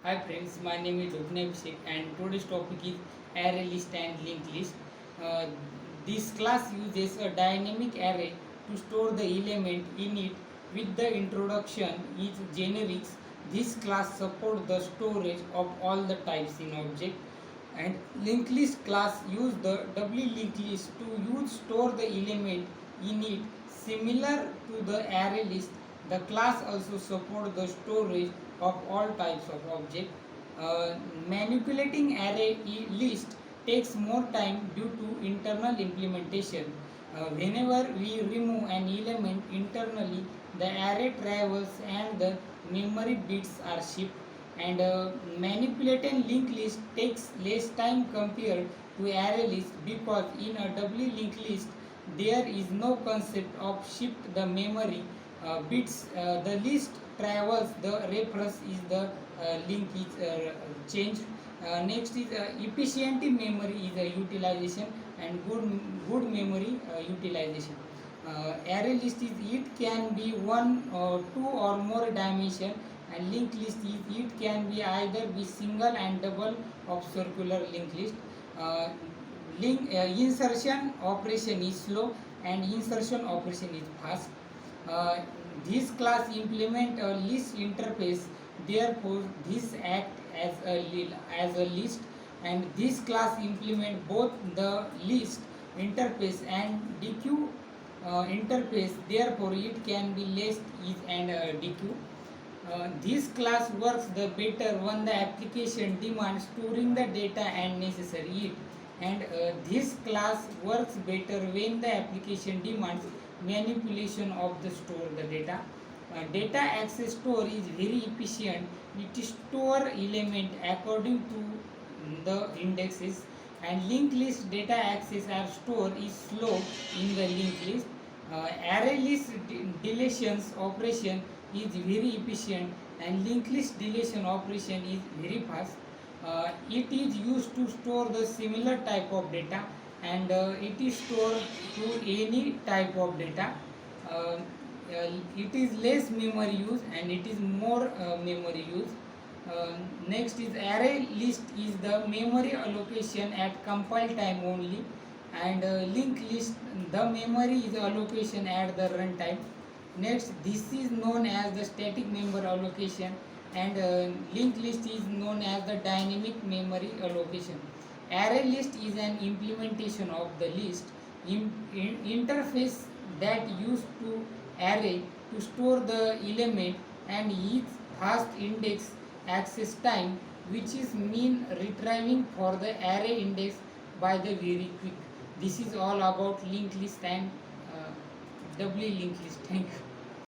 Hi friends, my name is Dhupne Abhishek and today's topic is array list and linked list. Uh, this class uses a dynamic array to store the element in it with the introduction is generics. This class supports the storage of all the types in object, and linked list class use the doubly linked list to use store the element in it similar to the array list. The class also support the storage of all types of object. Manipulating array list takes more time due to internal implementation. Whenever we remove an element internally, the array travels and the memory bits are shipped, and manipulating linked list takes less time compared to array list because in a doubly linked list there is no concept of shift the memory bits. The list travels, the reference is the link is changed. Next is efficient memory is utilization and good memory utilization. Array list is it can be one or two or more dimension, and linked list is it can be either be single and double of circular linked list. Uh, Insertion operation is slow and insertion operation is fast. Uh, this class implement a list interface, therefore this act as a list, and this class implement both the list interface and dequeue interface, therefore it can be list is and dequeue. This class works the better when the application demands storing the data and necessary it, and this class works better when the application demands manipulation of the store the data. Data access store is very efficient. It store element according to the indexes, and linked list data access or store is slow in the linked list. Array list deletions operation is very efficient, and linked list deletion operation is very fast. It is used to store the similar type of data, and it is stored to any type of data. Uh, it is less memory use and it is more memory use. Uh, Next is array list is the memory allocation at compile time only, and linked list the memory is allocation at the runtime. Next, this is known as the static memory allocation, and linked list is known as the dynamic memory allocation. Array list is an implementation of the list interface that used to array to store the element and its fast index access time, which is mean retrieving for the array index by the very quick. This is all about linked list and doubly linked list. Thank you.